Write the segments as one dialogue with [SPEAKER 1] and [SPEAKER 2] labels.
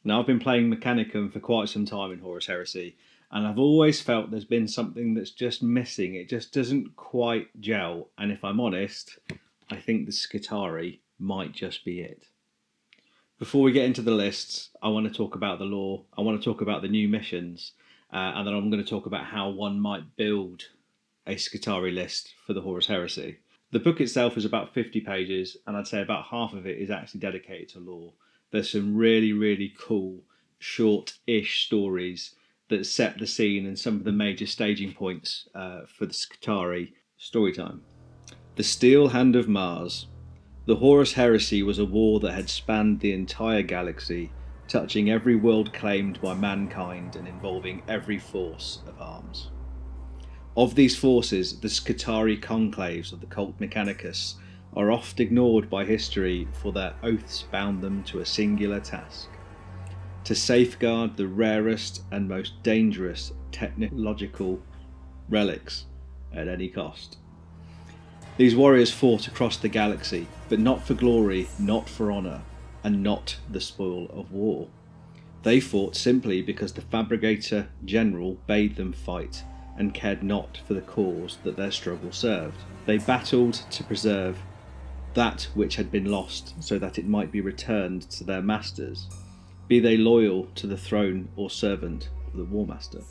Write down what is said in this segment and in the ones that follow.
[SPEAKER 1] Now, I've been playing Mechanicum for quite some time in Horus Heresy, and I've always felt there's been something that's just missing. It just doesn't quite gel, and if I'm honest, I think the Skitarii might just be it. Before we get into the lists, I want to talk about the lore, I want to talk about the new missions, and then I'm going to talk about how one might build a Skitarii list for the Horus Heresy. The book itself is about 50 pages, and I'd say about half of it is actually dedicated to lore. There's some really, really cool, short-ish stories that set the scene and some of the major staging points for the Skitarii storytime. The Steel Hand of Mars. The Horus Heresy was a war that had spanned the entire galaxy, touching every world claimed by mankind and involving every force of arms. Of these forces, the Skitarii Conclaves of the cult Mechanicus are oft ignored by history, for their oaths bound them to a singular task: to safeguard the rarest and most dangerous technological relics at any cost. These warriors fought across the galaxy, but not for glory, not for honour, and not the spoil of war. They fought simply because the Fabricator General bade them fight, and cared not for the cause that their struggle served. They battled to preserve that which had been lost, so that it might be returned to their masters, be they loyal to the throne or servant of the War Master.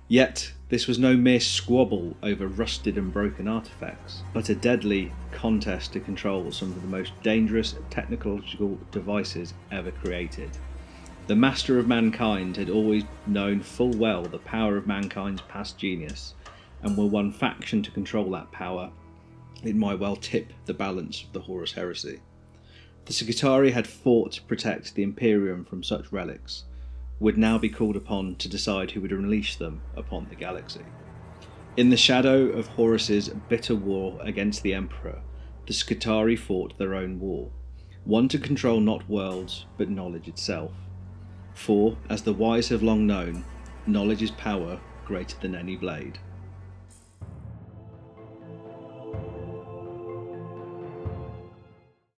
[SPEAKER 1] Yet this was no mere squabble over rusted and broken artefacts, but a deadly contest to control some of the most dangerous technological devices ever created. The Master of Mankind had always known full well the power of mankind's past genius, and were one faction to control that power, it might well tip the balance of the Horus Heresy. The Skitarii had fought to protect the Imperium from such relics, would now be called upon to decide who would unleash them upon the galaxy. In the shadow of Horus's bitter war against the Emperor, the Skitarii fought their own war, one to control not worlds, but knowledge itself. For, as the wise have long known, knowledge is power greater than any blade.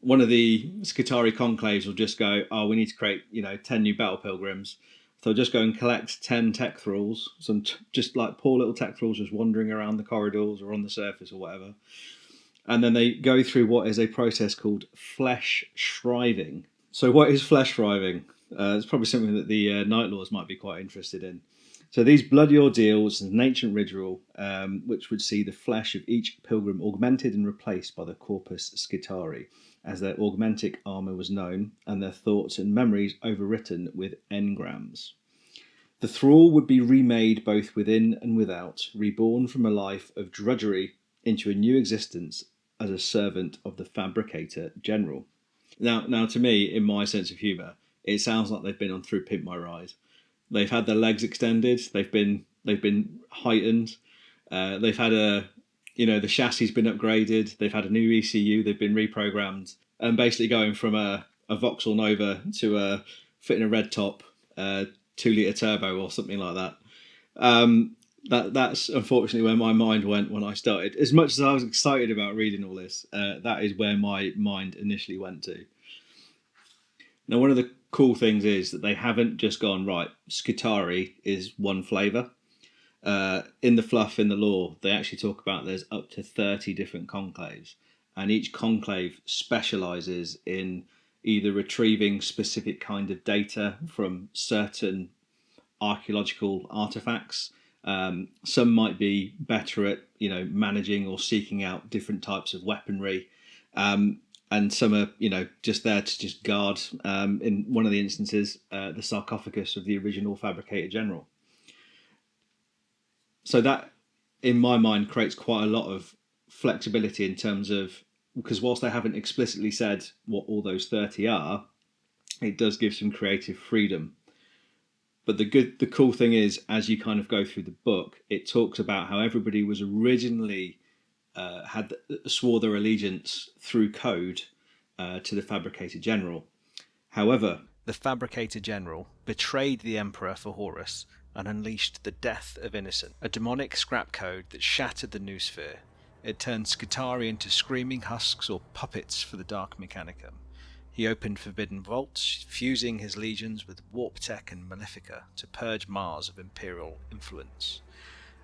[SPEAKER 1] One of the Skitarii Conclaves will just go, oh, we need to create, 10 new battle pilgrims. So just go and collect 10 tech thralls, just like poor little tech thralls just wandering around the corridors or on the surface or whatever. And then they go through what is a process called flesh shriving. So what is flesh shriving? It's probably something that the Night Lords might be quite interested in. So these bloody ordeals is an ancient ritual which would see the flesh of each pilgrim augmented and replaced by the corpus Skitarii, as their augmentic armour was known, and their thoughts and memories overwritten with engrams. The thrall would be remade both within and without, reborn from a life of drudgery into a new existence as a servant of the Fabricator General. Now, to me, in my sense of humour, it sounds like they've been on Through Pimp My Ride. They've had their legs extended. They've been heightened. They've had the chassis been upgraded. They've had a new ECU. They've been reprogrammed, and basically going from a Vauxhall Nova to a fitting a red top, 2-litre turbo or something like that. That's unfortunately where my mind went when I started. As much as I was excited about reading all this, that is where my mind initially went to. Now, one of the cool things is that they haven't just gone, right, Skitarii is one flavour. In the fluff, in the lore, they actually talk about there's up to 30 different conclaves, and each conclave specialises in either retrieving specific kind of data from certain archaeological artefacts. Some might be better at managing or seeking out different types of weaponry, and some are just there to just guard. In one of the instances, the sarcophagus of the original Fabricator General. So that, in my mind, creates quite a lot of flexibility in terms of, because whilst they haven't explicitly said what all those 30 are, it does give some creative freedom. But the cool thing is, as you kind of go through the book, it talks about how everybody was originally swore their allegiance through code to the Fabricator General. However, the Fabricator General betrayed the Emperor for Horus and unleashed the death of innocent, a demonic scrap code that shattered the new sphere. It turned Skitarii into screaming husks or puppets for the Dark Mechanicum. He opened forbidden vaults, fusing his legions with warp tech and malefica to purge Mars of Imperial influence.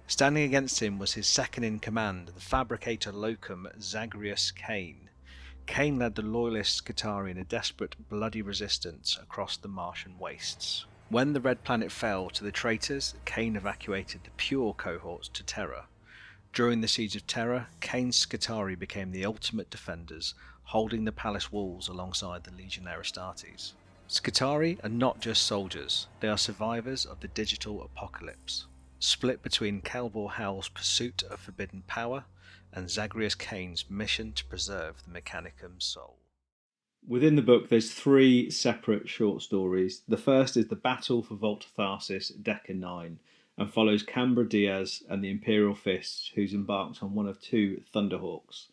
[SPEAKER 1] Standing against him was his second in command, the fabricator locum Zagreus Kane. Kane led the loyalist Skitarii in a desperate, bloody resistance across the Martian wastes. When the Red Planet fell to the traitors, Kane evacuated the pure cohorts to Terra. During the Siege of Terra, Kane's Skitarii became the ultimate defenders, holding the palace walls alongside the Legionaire Astartes. Skitarii are not just soldiers, they are survivors of the digital apocalypse, split between Kelbor Hell's pursuit of forbidden power and Zagreus Kane's mission to preserve the Mechanicum soul. Within the book, there's 3 separate short stories. The first is The Battle for Vault Tharsis, Deca 9, and follows Cambra Diaz and the Imperial Fists, who's embarked on one of 2 Thunderhawks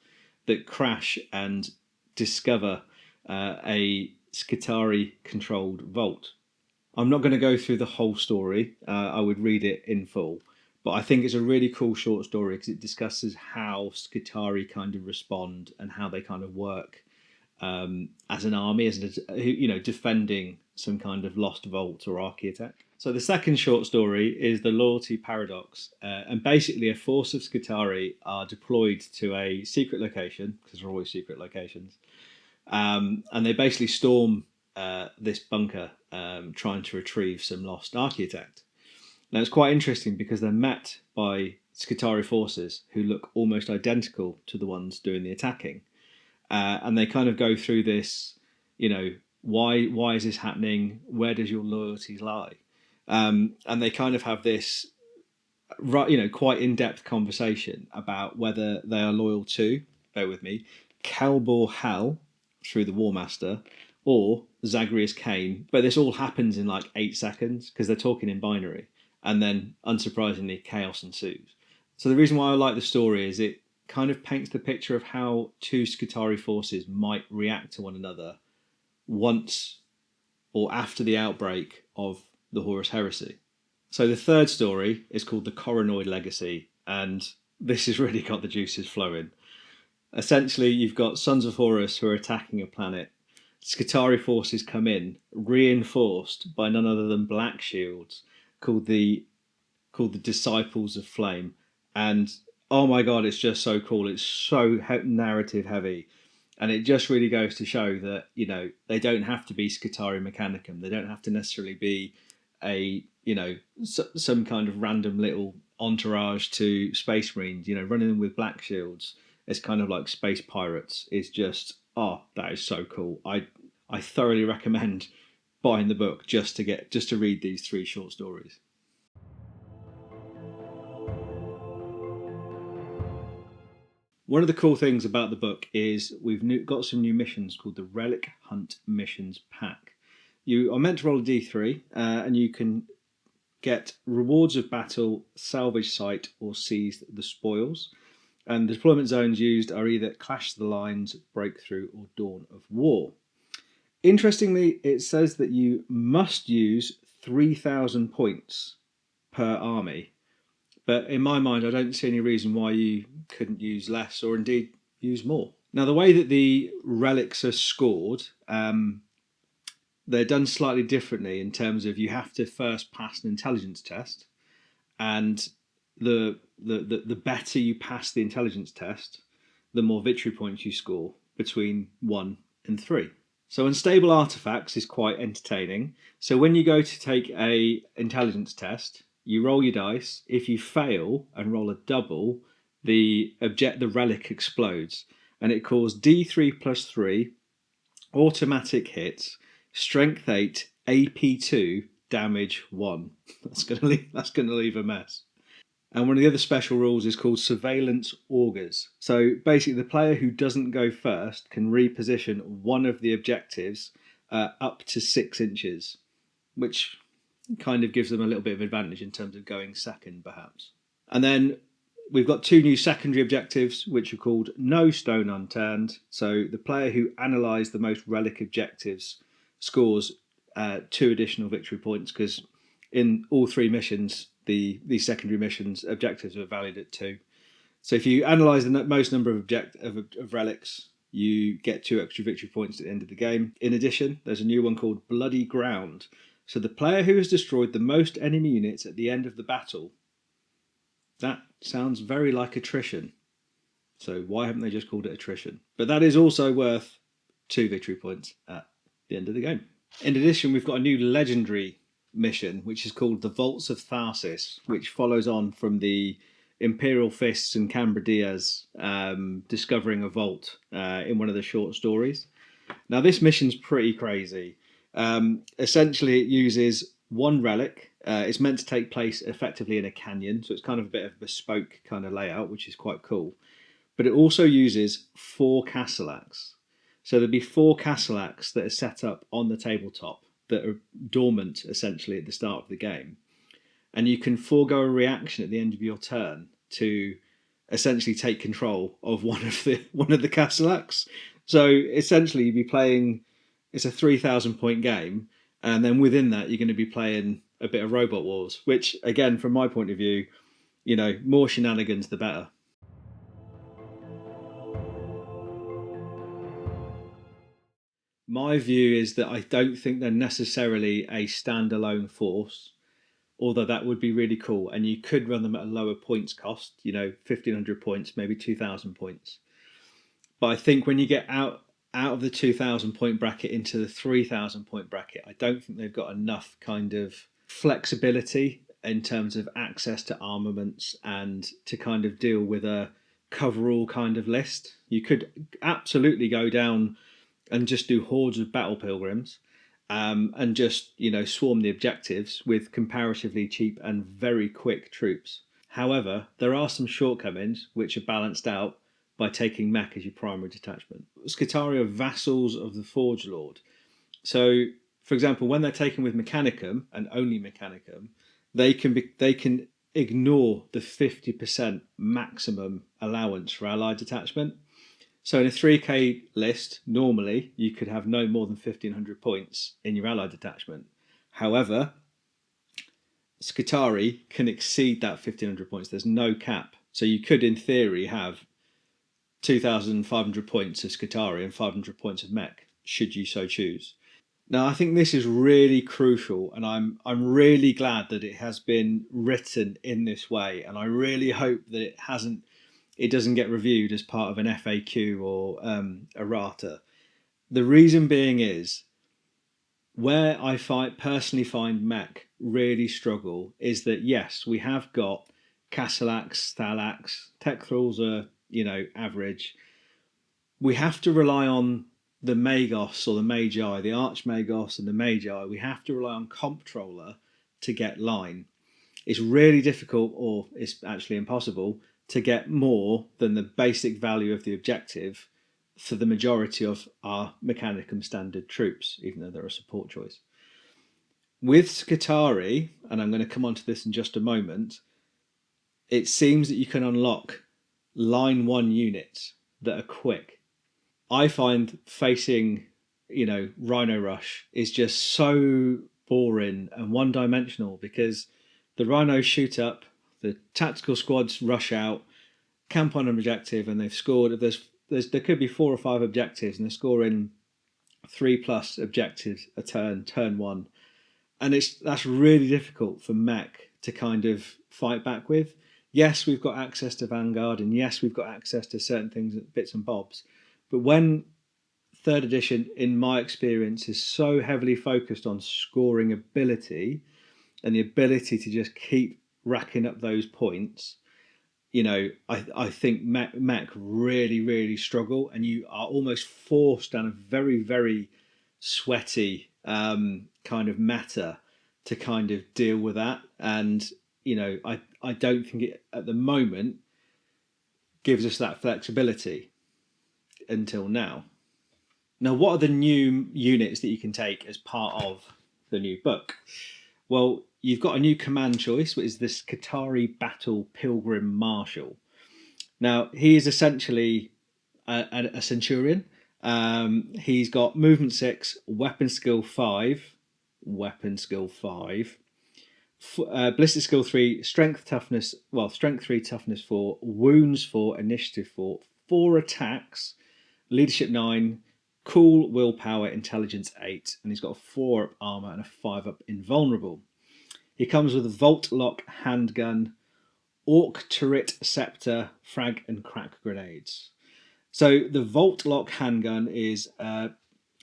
[SPEAKER 1] that crash and discover a Skitarii-controlled vault. I'm not going to go through the whole story. I would read it in full. But I think it's a really cool short story because it discusses how Skitarii kind of respond and how they kind of work as an army, defending some kind of lost vault or archaeotech. So the second short story is The Loyalty Paradox. And basically a force of Skitarii are deployed to a secret location, because there are always secret locations. And they basically storm this bunker trying to retrieve some lost archaeotech. Now it's quite interesting because they're met by Skitarii forces who look almost identical to the ones doing the attacking. And they kind of go through this, why is this happening? Where does your loyalty lie? And they kind of have this, quite in-depth conversation about whether they are loyal to, bear with me, Kelbor Hell through the War Master or Zagreus Kane. But this all happens in like 8 seconds because they're talking in binary. And then, unsurprisingly, chaos ensues. So the reason why I like the story is it kind of paints the picture of how 2 Skitarii forces might react to one another once or after the outbreak of the Horus Heresy. So the third story is called The Coronoid Legacy, and this has really got the juices flowing. Essentially, you've got Sons of Horus who are attacking a planet. Skitarii forces come in, reinforced by none other than Blackshields, called the Disciples of Flame, and oh my god, it's just so cool. It's so narrative heavy, and it just really goes to show that they don't have to be Skitarii Mechanicum. They don't have to necessarily be a some kind of random little entourage to Space Marines. Running them with Blackshields, it's kind of like space pirates. It's just that is so cool. I thoroughly recommend buying the book just to read these 3 short stories. One of the cool things about the book is we've got some new missions called the Relic Hunt Missions Pack. You are meant to roll a d3 and you can get rewards of battle, salvage site or seize the spoils. And the deployment zones used are either Clash of the Lines, Breakthrough or Dawn of War. Interestingly, it says that you must use 3,000 points per army. But in my mind, I don't see any reason why you couldn't use less or indeed use more. Now, the way that the relics are scored, they're done slightly differently in terms of you have to first pass an intelligence test, and the better you pass the intelligence test, the more victory points you score between 1 and 3. So unstable artifacts is quite entertaining. So when you go to take a intelligence test, you roll your dice. If you fail and roll a double, the relic explodes, and it causes D3 plus 3, automatic hits, strength 8, AP 2, damage 1. That's gonna leave a mess. And one of the other special rules is called Surveillance Augurs. So basically the player who doesn't go first can reposition one of the objectives up to 6 inches, which kind of gives them a little bit of advantage in terms of going second, perhaps. And then we've got 2 new secondary objectives, which are called No Stone Unturned. So the player who analysed the most relic objectives scores 2 additional victory points, because in all 3 missions, these secondary missions objectives are valued at 2. So if you analyse the most number of relics, you get 2 extra victory points at the end of the game. In addition, there's a new one called Bloody Ground. So the player who has destroyed the most enemy units at the end of the battle. That sounds very like attrition. So why haven't they just called it attrition? But that is also worth 2 victory points at the end of the game. In addition, we've got a new legendary mission, which is called the Vaults of Tharsis, which follows on from the Imperial Fists and Cambra Diaz discovering a vault in one of the short stories. Now, this mission's pretty crazy. Essentially, it uses one relic. It's meant to take place effectively in a canyon, so it's kind of a bit of a bespoke kind of layout, which is quite cool. But it also uses 4 Castellax. So there'll be 4 Castellax that are set up on the tabletop that are dormant essentially at the start of the game. And you can forego a reaction at the end of your turn to essentially take control of one of the Castellax. So essentially you'd be playing, it's a 3,000 point game, and then within that you're going to be playing a bit of Robot Wars, which again, from my point of view, you know, more shenanigans the better. My view is that I don't think they're necessarily a standalone force, although that would be really cool. And you could run them at a lower points cost, you know, 1,500 points, maybe 2,000 points. But I think when you get out of the 2,000 point bracket into the 3,000 point bracket, I don't think they've got enough kind of flexibility in terms of access to armaments and to kind of deal with a coverall kind of list. You could absolutely go down and just do hordes of battle pilgrims and just, you know, swarm the objectives with comparatively cheap and very quick troops. However, there are some shortcomings which are balanced out by taking mech as your primary detachment. Skitarii are vassals of the Forge Lord. So, for example, when they're taken with Mechanicum, and only Mechanicum, they can ignore the 50% maximum allowance for allied detachment. So in a 3k list, normally you could have no more than 1,500 points in your allied detachment. However, Skitarii can exceed that 1,500 points. There's no cap. So you could, in theory, have 2,500 points of Skitarii and 500 points of mech, should you so choose. Now, I think this is really crucial, and I'm really glad that it has been written in this way, and I really hope that it doesn't get reviewed as part of an FAQ or errata. The reason being is, where I personally find mech really struggle is that, yes, we have got Castellax, Thalax, tech thralls are, you know, average. We have to rely on the Magos or the Magi, the Archmagos and the Magi. We have to rely on Comptroller to get line. It's really difficult, or it's actually impossible, to get more than the basic value of the objective for the majority of our Mechanicum standard troops, even though they're a support choice. With Skitarii, and I'm going to come on to this in just a moment, it seems that you can unlock line 1 units that are quick. I find facing, you know, Rhino Rush is just so boring and one-dimensional, because the Rhinos shoot up, the tactical squads rush out, camp on an objective, and they've scored. There could be 4 or 5 objectives, and they're scoring 3+ objectives a turn 1, and that's really difficult for mech to kind of fight back with. Yes, we've got access to Vanguard, and yes, we've got access to certain things, bits and bobs, but when 3rd edition, in my experience, is so heavily focused on scoring ability and the ability to just keep racking up those points, you know, I think mech really, really struggle, and you are almost forced down a very, very sweaty kind of meta to kind of deal with that. And, you know, I don't think it at the moment gives us that flexibility until now. Now, what are the new units that you can take as part of the new book? Well, you've got a new command choice, which is the Skitarii Battle Pilgrim Marshal. Now, he is essentially a centurion. He's got movement 6, weapon skill 5, ballistic skill 3, strength 3, toughness 4, wounds 4, initiative 4, 4 attacks, leadership 9, cool, willpower, intelligence 8, and he's got a 4 up armor and a 5 up invulnerable. He comes with a Volt Lock handgun, Orc Turret Scepter, frag and crack grenades. So the Volt Lock handgun is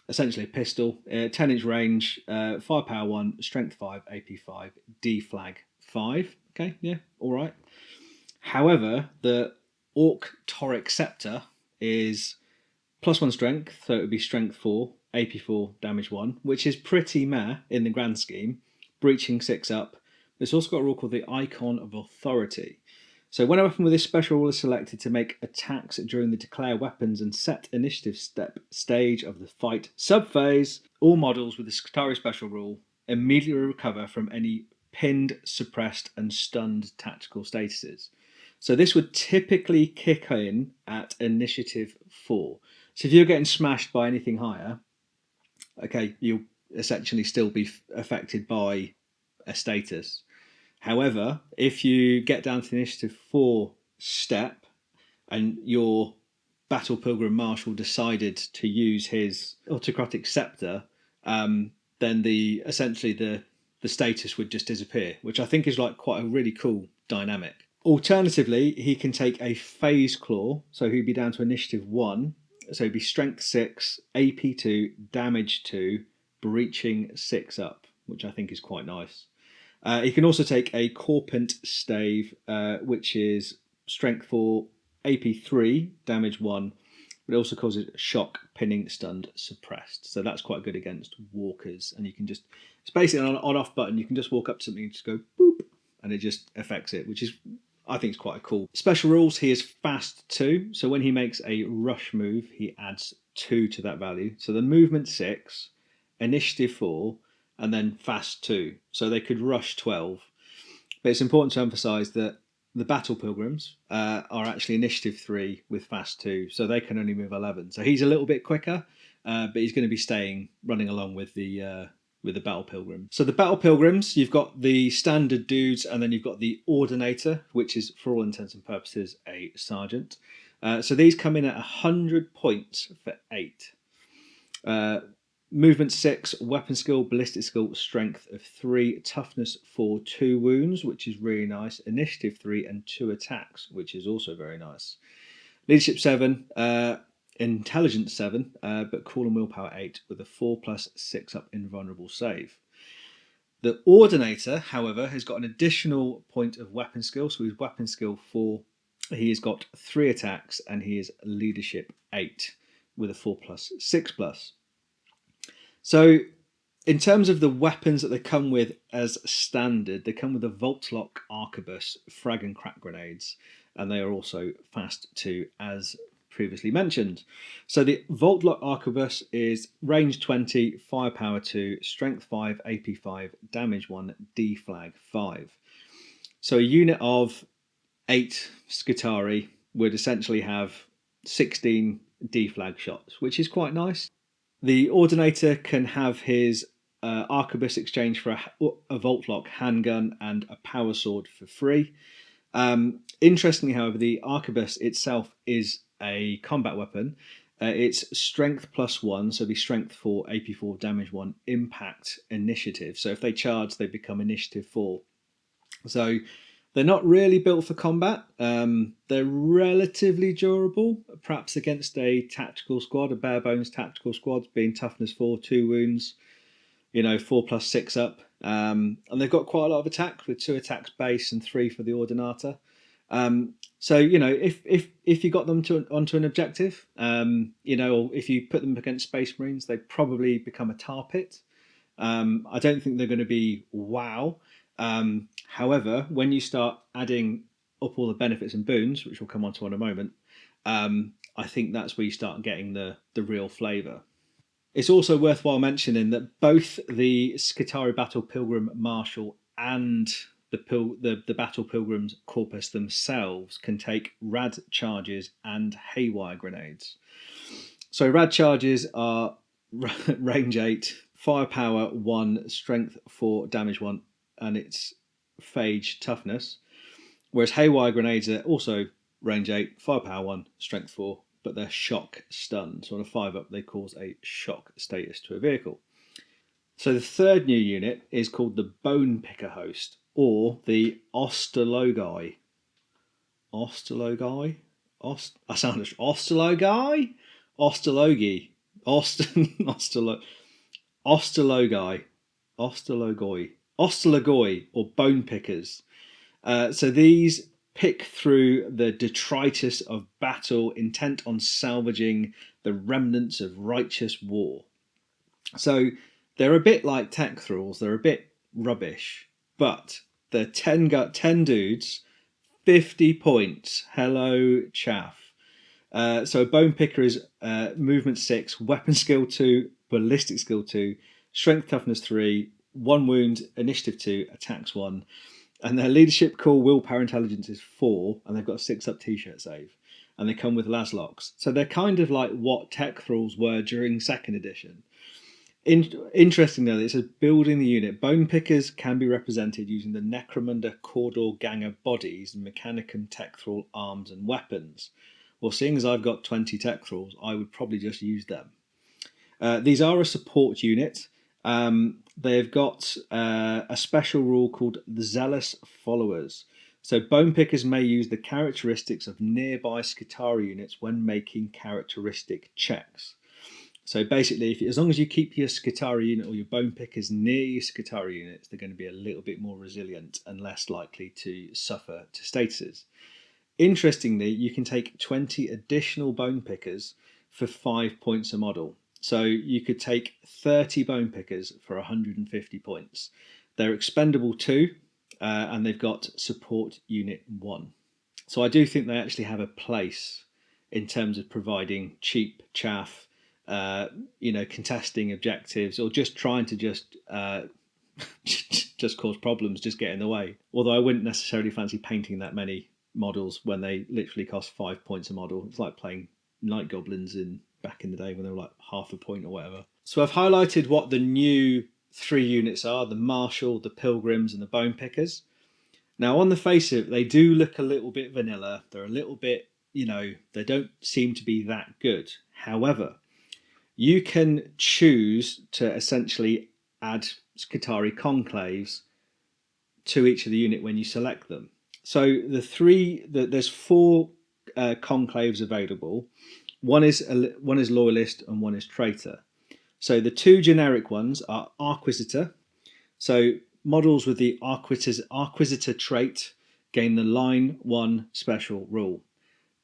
[SPEAKER 1] essentially a pistol, 10-inch range, firepower 1, strength 5, AP 5, deflag 5. Okay, yeah, all right. However, the Orc Toric Scepter is +1 strength, so it would be strength 4, AP 4, damage 1, which is pretty meh in the grand scheme. Breaching 6 up. It's also got a rule called the Icon of Authority. So when a weapon with this special rule is selected to make attacks during the declare weapons and set initiative step stage of the fight subphase, all models with the Skitarii special rule immediately recover from any pinned, suppressed, and stunned tactical statuses. So this would typically kick in at initiative 4. So if you're getting smashed by anything higher, okay, you'll essentially still be affected by a status. However, if you get down to the initiative 4 step and your Battle Pilgrim Marshal decided to use his autocratic scepter, then essentially the status would just disappear, which I think is like quite a really cool dynamic. Alternatively, he can take a phase claw, so he'd be down to initiative 1, so he'd be strength 6, AP 2, damage 2, breaching 6 up, which I think is quite nice. He can also take a Corpent Stave, which is strength 4, AP 3, damage 1, but it also causes shock, pinning, stunned, suppressed. So that's quite good against walkers. And you can just, it's basically an on-off button. You can just walk up to something and just go boop, and it just affects it, which is, I think, is quite cool. Special rules, he is fast 2. So when he makes a rush move, he adds 2 to that value. So the movement 6, initiative 4, and then fast 2. So they could rush 12. But it's important to emphasise that the Battle Pilgrims are actually initiative 3 with fast 2. So they can only move 11. So he's a little bit quicker, but he's going to be running along with the Battle Pilgrim. So the Battle Pilgrims, you've got the standard dudes, and then you've got the Ordinator, which is, for all intents and purposes, a sergeant. So these come in at 100 points for 8. Movement 6, weapon skill, ballistic skill, strength of 3, toughness 4, 2 wounds, which is really nice, initiative 3, and 2 attacks, which is also very nice. Leadership 7, intelligence 7, but cool and willpower 8 with a 4+6 up invulnerable save. The Ordinator, however, has got an additional point of weapon skill, so his weapon skill 4, he has got 3 attacks, and he is leadership 8 with a 4+6+. So in terms of the weapons that they come with as standard, they come with a Voltlock Arquebus, frag and crack grenades, and they are also fast 2 as previously mentioned. So the Voltlock Arquebus is range 20, firepower 2, strength 5, AP 5, damage 1, deflag 5. So a unit of 8 Skitarii would essentially have 16 deflag shots, which is quite nice. The Ordinator can have his Arquebus exchange for a Voltlock handgun and a power sword for free. Interestingly, however, the Arquebus itself is a combat weapon. It's strength +1, so it'd be strength 4, AP 4, damage 1, impact, initiative. So if they charge, they become initiative 4. So they're not really built for combat. They're relatively durable, perhaps against a tactical squad, a bare bones tactical squad, being toughness 4, 2 wounds, 4+6 up. And they've got quite a lot of attacks, with 2 attacks base and 3 for the Ordinator. So if you got them onto an objective, or if you put them against Space Marines, they probably become a tar pit. I don't think they're going to be wow. However, when you start adding up all the benefits and boons, which we'll come on to in a moment, I think that's where you start getting the real flavour. It's also worthwhile mentioning that both the Skitarii Battle Pilgrim Marshal and the Battle Pilgrims Corpus themselves can take rad charges and haywire grenades. So rad charges are range 8, firepower 1, strength 4, damage 1, and it's phage toughness. Whereas haywire grenades are also range 8, firepower 1, strength 4, but they're shock stunned. So on a 5-up, they cause a shock status to a vehicle. So the third new unit is called the Bone Picker Host, or the Ostologi. Ostologi? I sound Ostologi? Ostologi. Ostologi. Ostologoi, or Bone Pickers. So these pick through the detritus of battle, intent on salvaging the remnants of righteous war. So they're a bit like tech thralls, they're a bit rubbish, but they're 10 dudes, 50 points. Hello, chaff. So a bone picker is movement 6, weapon skill 2, ballistic skill 2, strength toughness 3, 1 wound, initiative 2, attacks 1. And their leadership, cool, willpower, intelligence is 4, and they've got a 6-up t-shirt save. And they come with Laslocks. So they're kind of like what tech thralls were during 2nd edition. Interesting though, it says building the unit. Bone pickers can be represented using the Necromunda Cawdor Ganger bodies, Mechanicum tech thrall arms and weapons. Well, seeing as I've got 20 tech thralls, I would probably just use them. These are a support unit. They've got a special rule called the Zealous Followers. So bone pickers may use the characteristics of nearby Skitarii units when making characteristic checks. So basically, as long as you keep your Skitarii unit or your bone pickers near your Skitarii units, they're going to be a little bit more resilient and less likely to suffer to statuses. Interestingly, you can take 20 additional bone pickers for 5 points a model. So you could take 30 bone pickers for 150 points. They're expendable too, and they've got support unit 1. So I do think they actually have a place in terms of providing cheap chaff, contesting objectives, or just trying to just cause problems, just get in the way. Although I wouldn't necessarily fancy painting that many models when they literally cost 5 points a model. It's like playing Night Goblins back in the day when they were like half a point or whatever. So I've highlighted what the new 3 units are: the Marshal, the Pilgryms, and the Bone Pickers. Now, on the face of it, they do look a little bit vanilla. They're a little bit, they don't seem to be that good. However, you can choose to essentially add Skitarii Conclaves to each of the unit when you select them. So there's 4 conclaves available. One is Loyalist and one is Traitor. So the 2 generic ones are Arquisitor. So models with the Arquisitor trait gain the Line 1 special rule.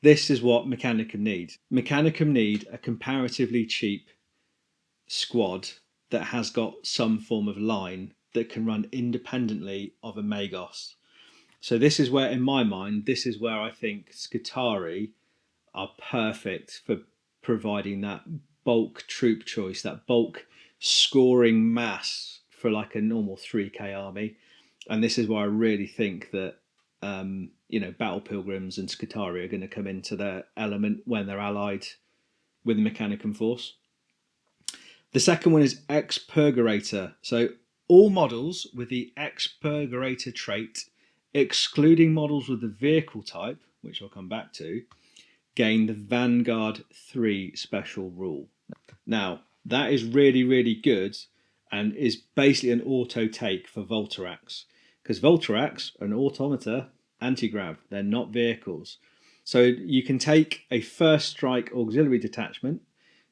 [SPEAKER 1] This is what Mechanicum need. Mechanicum need a comparatively cheap squad that has got some form of line that can run independently of a Magos. So this is where, in my mind, I think Skitarii are perfect for providing that bulk troop choice, that bulk scoring mass for like a normal 3k army. And this is why I really think that Battle Pilgrims and Skitarii are going to come into their element when they're allied with the Mechanicum force. The second one is Expurgator. So all models with the Expurgator trait, excluding models with the vehicle type, which I'll come back to, gain the Vanguard 3 special rule. Now, that is really, really good and is basically an auto take for Voltarax, because Voltarax are an automata anti-grav. They're not vehicles. So you can take a first strike auxiliary detachment.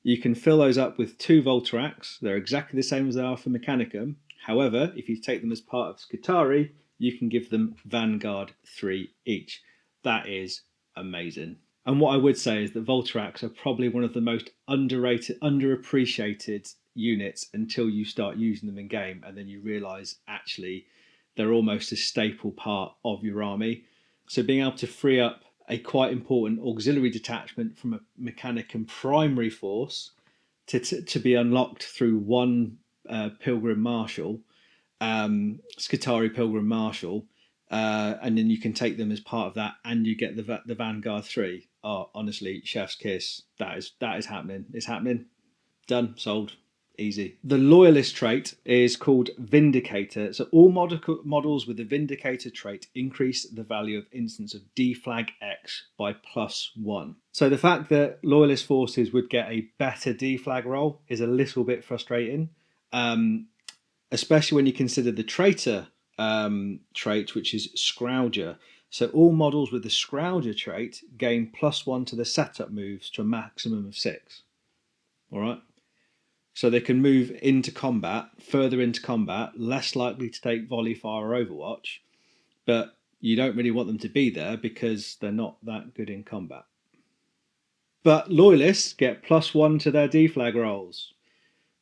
[SPEAKER 1] You can fill those up with 2 Voltarax. They're exactly the same as they are for Mechanicum. However, if you take them as part of Skitarii, you can give them Vanguard 3 each. That is amazing. And what I would say is that Voltarax are probably one of the most underrated, underappreciated units until you start using them in game, and then you realise actually they're almost a staple part of your army. So being able to free up a quite important auxiliary detachment from a Mechanicum primary force to be unlocked through one Pilgrim Marshal, Skitarii Pilgrim Marshal, and then you can take them as part of that, and you get the Vanguard 3. Oh, honestly, chef's kiss. That is happening. It's happening. Done. Sold. Easy. The Loyalist trait is called Vindicator. So all models with the Vindicator trait increase the value of instance of D-Flag X by +1. So the fact that Loyalist forces would get a better D-Flag roll is a little bit frustrating, especially when you consider the Traitor trait, which is Scrouger. So all models with the Scrouger trait gain +1 to the setup moves to a maximum of 6. All right. So they can move into combat, further into combat, less likely to take volley fire or overwatch, but you don't really want them to be there because they're not that good in combat. But Loyalists get +1 to their D-Flag rolls.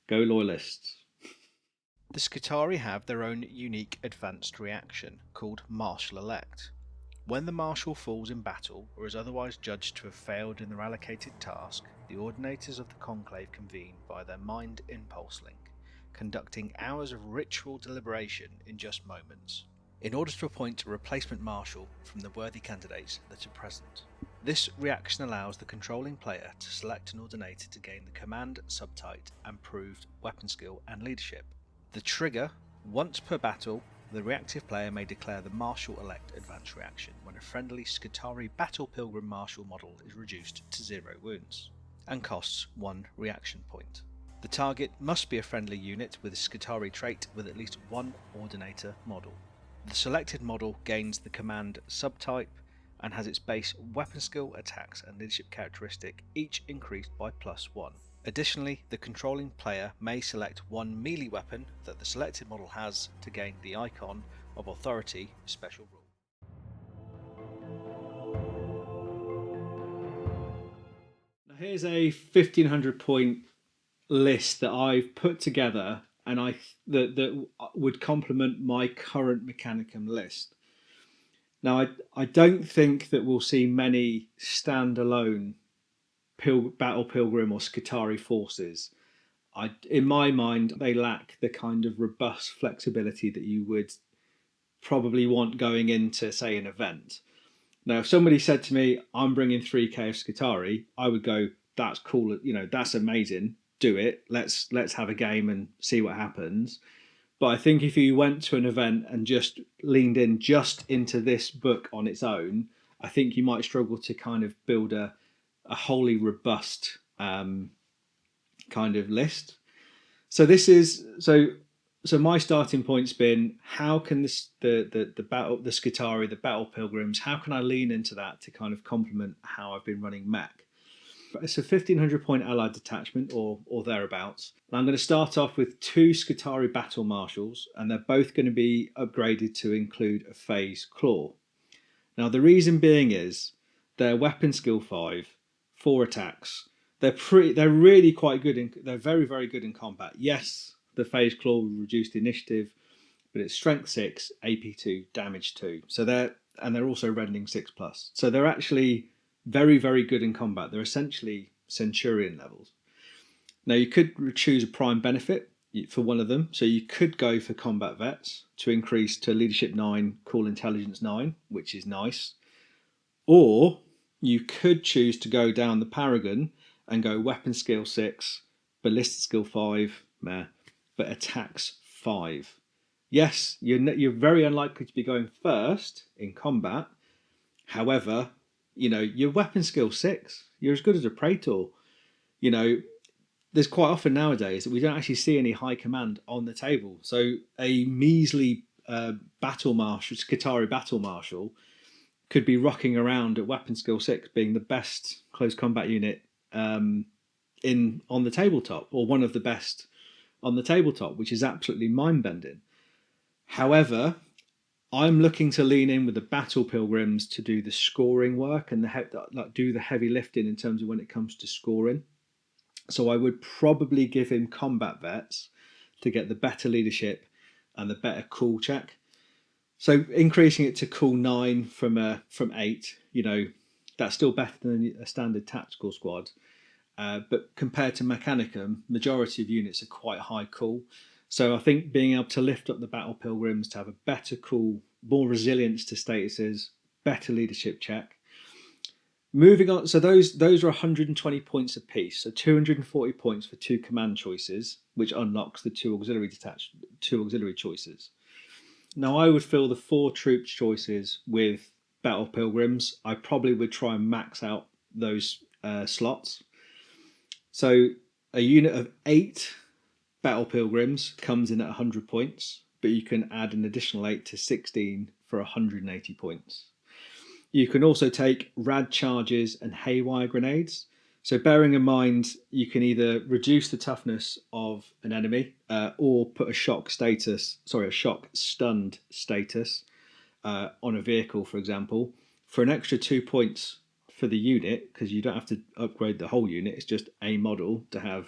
[SPEAKER 1] Go Loyalists. The Skitarii have their own unique advanced reaction called Marshal Elect. When the Marshal falls in battle or is otherwise judged to have failed in their allocated task, the Ordinators of the Conclave convene by their Mind Impulse link, conducting hours of ritual deliberation in just moments, in order to appoint a replacement Marshal from the worthy candidates that are present. This reaction allows the controlling player to select an Ordinator to gain the command, subtype, and proved weapon skill and leadership. The trigger, once per battle, the reactive player may declare the Marshal Elect advanced reaction when a friendly Skitarii Battle Pilgrim Marshal model is reduced to 0 wounds, and costs 1 reaction point. The target must be a friendly unit with a Skitarii trait with at least one Ordinator model. The selected model gains the command subtype and has its base weapon skill, attacks, and leadership characteristic each increased by +1. Additionally, the controlling player may select one melee weapon that the selected model has to gain the icon of Authority special rule. Now here's a 1500 point list that I've put together and that would complement my current Mechanicum list. Now I don't think that we'll see many standalone Battle Pilgrim or Skitarii forces. In my mind, they lack the kind of robust flexibility that you would probably want going into, say, an event. Now, if somebody said to me, I'm bringing 3k of Skitarii, I would go, that's cool, that's amazing, do it, let's have a game and see what happens. But I think if you went to an event and just leaned in just into this book on its own, I think you might struggle to kind of build a wholly robust kind of list. So this is so my starting point's been, how can the Skitarii, the Battle Pilgrims, how can I lean into that to kind of complement how I've been running mech? It's a 1500 point allied detachment or thereabouts. And I'm going to start off with 2 Skitarii Battle Marshals, and they're both going to be upgraded to include a Phase Claw. Now the reason being is their weapon skill 5, 4 attacks. They're really quite good. They're very, very good in combat. Yes, the Phase Claw will reduce the initiative, but it's strength 6, AP 2, damage 2. So they're also rending 6+. So they're actually very, very good in combat. They're essentially Centurion levels. Now you could choose a prime benefit for one of them. So you could go for Combat Vets to increase to Leadership 9, Cool Intelligence 9, which is nice. Or you could choose to go down the Paragon and go Weapon Skill 6, Ballistic Skill 5, but attacks 5. Yes, you're very unlikely to be going first in combat. However, your weapon skill 6, you're as good as a Praetor. There's quite often nowadays that we don't actually see any high command on the table. So a measly battle marshal, Skitarii Battle Marshal, could be rocking around at weapon skill 6, being the best close combat unit on the tabletop, or one of the best on the tabletop, which is absolutely mind-bending. However, I'm looking to lean in with the Battle Pilgrims to do the scoring work and do the heavy lifting in terms of when it comes to scoring. So I would probably give him Combat Vets to get the better leadership and the better cool check. So increasing it to cool 9 from 8, that's still better than a standard tactical squad. But compared to Mechanicum, majority of units are quite high cool. So I think being able to lift up the Battle Pilgrims to have a better cool, more resilience to statuses, better leadership check, Moving on, so those are 120 points apiece. So 240 points for 2 command choices, which unlocks the 2 auxiliary choices. Now I would fill the 4 troops choices with battle pilgrims. I probably would try and max out those slots. So a unit of 8 battle pilgrims comes in at 100 points, but you can add an additional 8 to 16 for 180 points. You can also take rad charges and haywire grenades. So bearing in mind, you can either reduce the toughness of an enemy or put a shock stunned status on a vehicle, for example, for an extra 2 points for the unit, because you don't have to upgrade the whole unit. It's just a model to have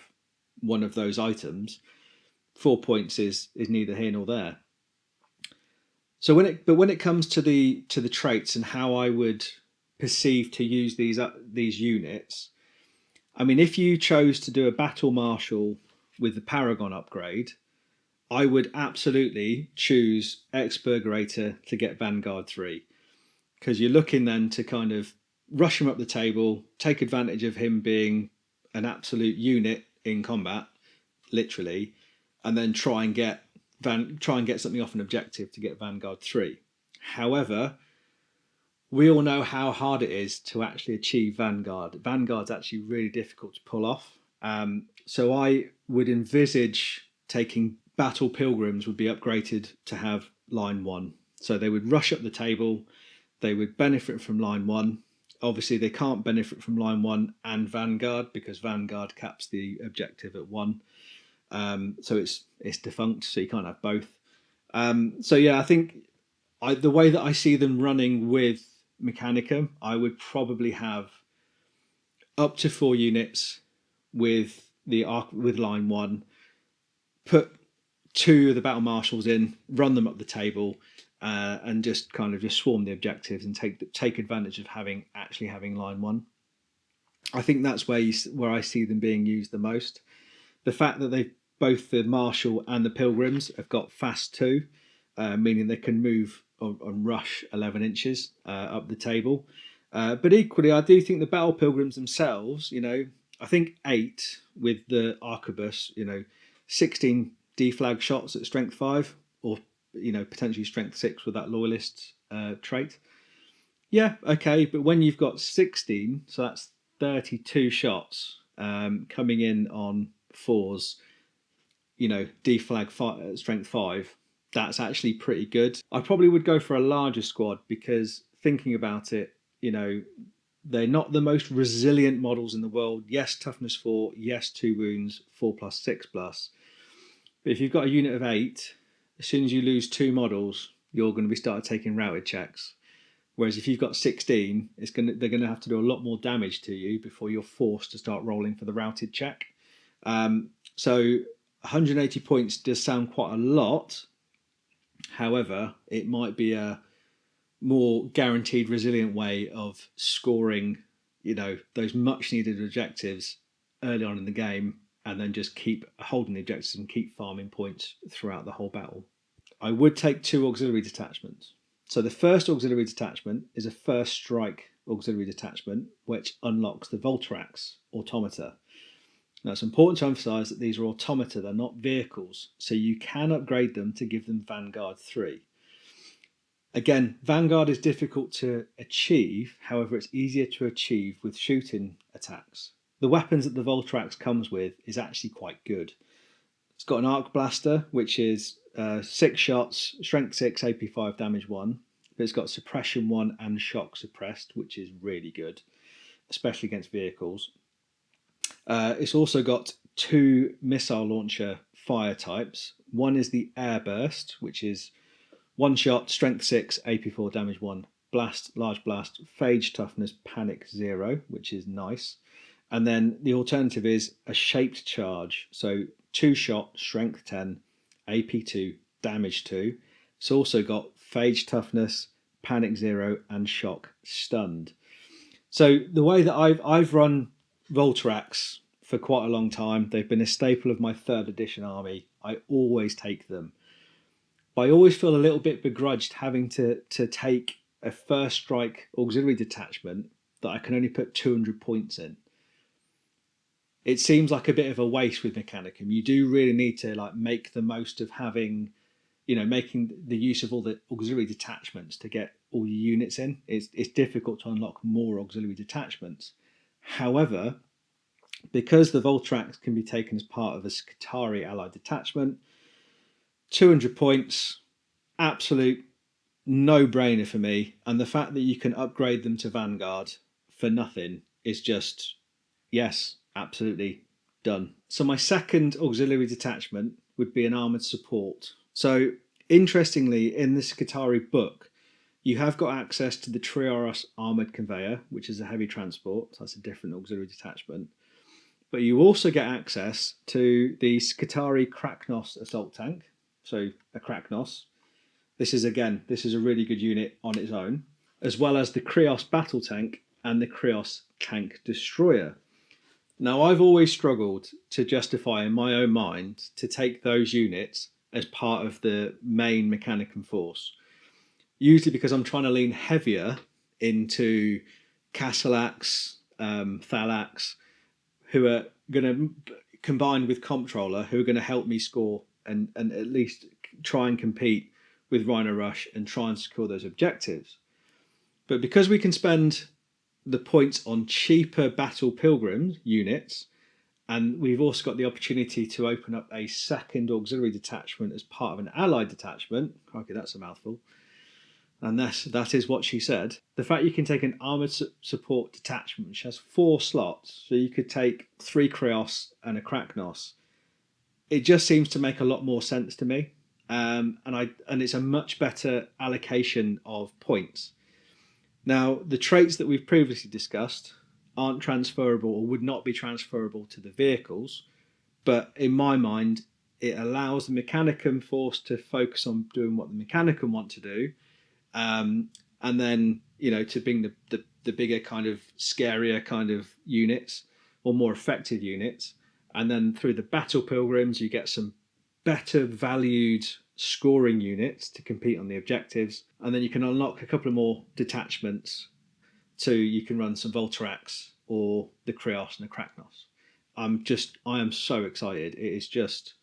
[SPEAKER 1] one of those items. 4 points is neither here nor there. So when it comes to the traits and how I would perceive to use these units, I mean, if you chose to do a battle marshal with the Paragon upgrade, I would absolutely choose Expurgator to get Vanguard 3, because you're looking then to kind of rush him up the table, take advantage of him being an absolute unit in combat, literally, and then try and get something off an objective to get Vanguard 3. However, we all know how hard it is to actually achieve Vanguard. Vanguard's actually really difficult to pull off. So I would envisage taking Battle Pilgrims would be upgraded to have line 1. So they would rush up the table, they would benefit from line 1. Obviously, they can't benefit from line 1 and Vanguard, because Vanguard caps the objective at 1. So it's defunct, so you can't have both. So yeah, I think the way that I see them running with Mechanicum, I would probably have up to 4 units with line 1, put 2 of the battle marshals in, run them up the table, and just swarm the objectives and take advantage of having line 1. I think that's where I see them being used the most. The fact that both the Marshal and the Pilgrims have got fast 2, meaning they can move and rush 11 inches up the table. But equally, I do think the Battle Pilgrims themselves, I think 8 with the Arquebus, 16 deflag shots at strength 5, or potentially strength 6 with that loyalist trait. Yeah, okay, but when you've got 16, so that's 32 shots coming in on 4s, deflag strength 5, that's actually pretty good. I probably would go for a larger squad, because thinking about it, they're not the most resilient models in the world. Yes, toughness 4, yes, 2 wounds, 4+, 6+. But if you've got a unit of 8, as soon as you lose 2 models, you're going to be started taking routed checks. Whereas if you've got 16, they're going to have to do a lot more damage to you before you're forced to start rolling for the routed check. So 180 points does sound quite a lot. However, it might be a more guaranteed, resilient way of scoring, those much needed objectives early on in the game, and then just keep holding the objectives and keep farming points throughout the whole battle. I would take 2 auxiliary detachments. So the first auxiliary detachment is a first strike auxiliary detachment, which unlocks the Voltrax automata. Now, it's important to emphasise that these are automata, they're not vehicles, so you can upgrade them to give them Vanguard 3. Again, Vanguard is difficult to achieve, however it's easier to achieve with shooting attacks. The weapons that the Voltrax comes with is actually quite good. It's got an arc blaster, which is 6 shots, strength 6, AP 5, damage 1. But it's got suppression 1 and shock suppressed, which is really good, especially against vehicles. It's also got 2 missile launcher fire types. One is the airburst, which is 1 shot, strength 6, AP 4, damage 1, blast, large blast, phage toughness, panic 0, which is nice. And then the alternative is a shaped charge. So 2 shot, strength 10, AP 2, damage 2. It's also got phage toughness, panic 0, and shock stunned. So the way that I've run Voltrax for quite a long time, they've been a staple of my 3rd edition army. I always take them. But I always feel a little bit begrudged having to take a first strike auxiliary detachment that I can only put 200 points in. It seems like a bit of a waste with Mechanicum. You do really need to like make the most of having, making the use of all the auxiliary detachments to get all your units in. It's difficult to unlock more auxiliary detachments. However, because the Voltrax can be taken as part of a Skitarii allied detachment, 200 points, absolute no-brainer for me. And the fact that you can upgrade them to Vanguard for nothing is just, yes, absolutely done. So my second auxiliary detachment would be an armoured support. So interestingly, in the Skitarii book, you have got access to the Trioros armoured conveyor, which is a heavy transport. So that's a different auxiliary detachment. But you also get access to the Skitarii Krachnos assault tank. So a Krachnos. This is a really good unit on its own, as well as the Krios battle tank and the Krios tank destroyer. Now, I've always struggled to justify in my own mind to take those units as part of the main Mechanicum force. Usually because I'm trying to lean heavier into Castellax, Thalax, who are going to, combined with Comptroller, who are going to help me score and at least try and compete with Rhino Rush and try and secure those objectives. But because we can spend the points on cheaper Battle Pilgryms units, and we've also got the opportunity to open up a second auxiliary detachment as part of an allied detachment. Okay, that's a mouthful. And that is what she said. The fact you can take an armoured support detachment, which has 4 slots, so you could take 3 Krios and a Krachnos. It just seems to make a lot more sense to me. And it's a much better allocation of points. Now, the traits that we've previously discussed aren't transferable or would not be transferable to the vehicles, but in my mind, it allows the Mechanicum force to focus on doing what the Mechanicum want to do, and then to bring the bigger kind of scarier kind of units or more effective units, and then through the Battle Pilgryms you get some better valued scoring units to compete on the objectives, and then you can unlock a couple of more detachments so you can run some Voltrax or the Krios and the Krachnos. I am so excited. It is just,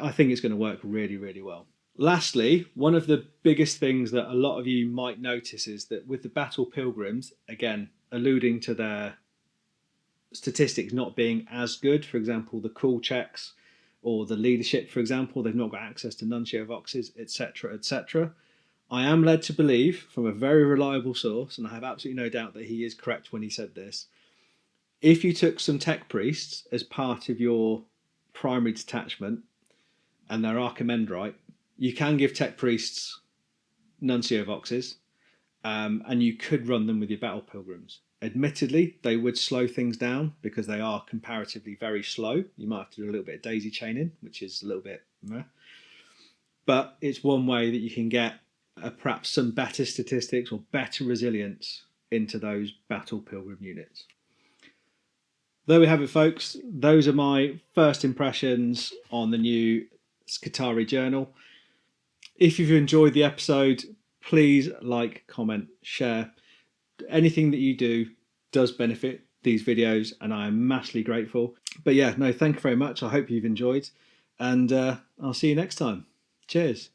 [SPEAKER 1] I think it's going to work really, really well. Lastly, one of the biggest things that a lot of you might notice is that with the Battle Pilgryms, again, alluding to their statistics not being as good, for example, the cool checks or the leadership, for example, they've not got access to Nuncio Voxes, etc., etc. I am led to believe from a very reliable source, and I have absolutely no doubt that he is correct when he said this, if you took some Tech Priests as part of your primary detachment and they're Archimandrite, you can give Tech Priests Nuncio Voxes, and you could run them with your Battle Pilgryms. Admittedly, they would slow things down because they are comparatively very slow. You might have to do a little bit of daisy chaining, which is a little bit meh. But it's one way that you can get perhaps some better statistics or better resilience into those Battle Pilgrim units. There we have it, folks. Those are my first impressions on the new SKITARII Journal. If you've enjoyed the episode, please like, comment, share. Anything that you do does benefit these videos, and I am massively grateful. But yeah, no, thank you very much. I hope you've enjoyed, and I'll see you next time. Cheers.